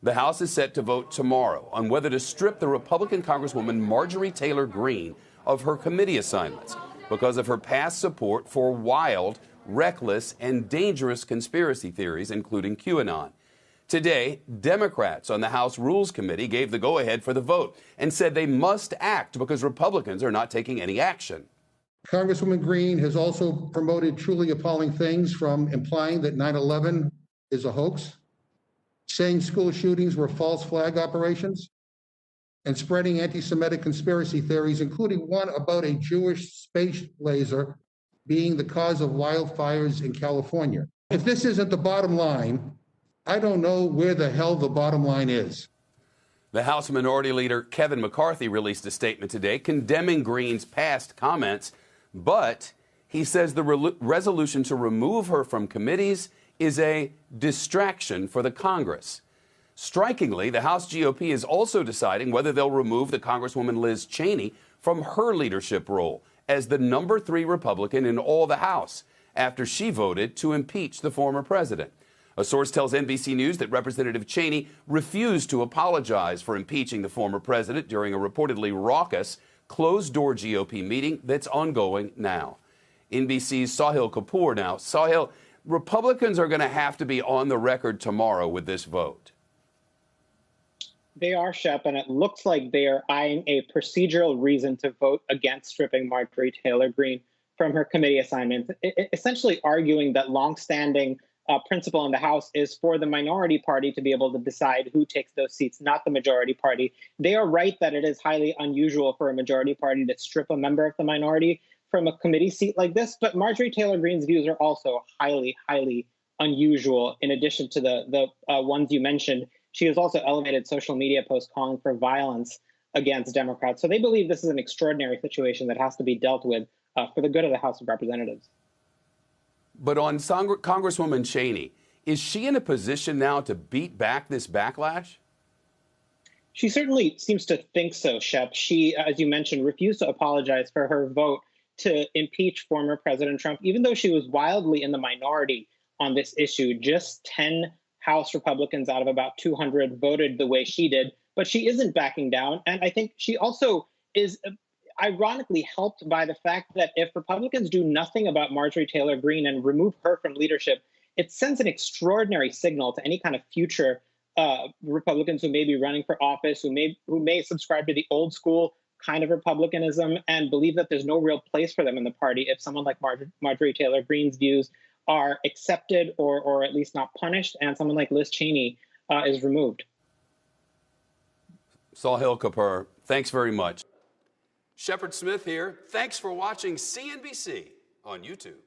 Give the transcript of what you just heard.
The House is set to vote tomorrow on whether to strip the Republican Congresswoman Marjorie Taylor Greene of her committee assignments because of her past support for wild, reckless, and dangerous conspiracy theories, including QAnon. Today, Democrats on the House Rules Committee gave the go-ahead for the vote and said they must act because Republicans are not taking any action. Congresswoman Greene has also promoted truly appalling things, from implying that 9/11 is a hoax, saying school shootings were false flag operations, and spreading anti-Semitic conspiracy theories, including one about a Jewish space laser being the cause of wildfires in California. If this isn't the bottom line, I don't know where the hell the bottom line is. The House Minority Leader Kevin McCarthy released a statement today condemning Greene's past comments, but he says the resolution to remove her from committees is a distraction for the Congress. Strikingly, the House GOP is also deciding whether they'll remove the Congresswoman Liz Cheney from her leadership role as the number 3 Republican in all the House after she voted to impeach the former president. A source tells NBC News that Representative Cheney refused to apologize for impeaching the former president during a reportedly raucous, closed-door GOP meeting that's ongoing now. NBC's Sahil Kapoor now. Sahil, Republicans are going to have to be on the record tomorrow with this vote. They are, Shep, and it looks like they are eyeing a procedural reason to vote against stripping Marjorie Taylor Greene from her committee assignments, essentially arguing that longstanding principle in the House is for the minority party to be able to decide who takes those seats, not the majority party. They are right that it is highly unusual for a majority party to strip a member of the minority from a committee seat like this, but Marjorie Taylor Greene's views are also highly, highly unusual. In addition to the ones you mentioned, she has also elevated social media posts calling for violence against Democrats. So they believe this is an extraordinary situation that has to be dealt with for the good of the House of Representatives. But on Congresswoman Cheney, is she in a position now to beat back this backlash? She certainly seems to think so, Shep. She, as you mentioned, refused to apologize for her vote to impeach former President Trump, even though she was wildly in the minority on this issue. Just 10 House Republicans out of about 200 voted the way she did, but she isn't backing down. And I think she also is ironically helped by the fact that if Republicans do nothing about Marjorie Taylor Greene and remove her from leadership, it sends an extraordinary signal to any kind of future Republicans who may be running for office, who may subscribe to the old school kind of republicanism and believe that there's no real place for them in the party if someone like Marjorie Taylor Greene's views are accepted or at least not punished, and someone like Liz Cheney is removed. Sahil Kapoor, thanks very much. Shepard Smith here. Thanks for watching CNBC on YouTube.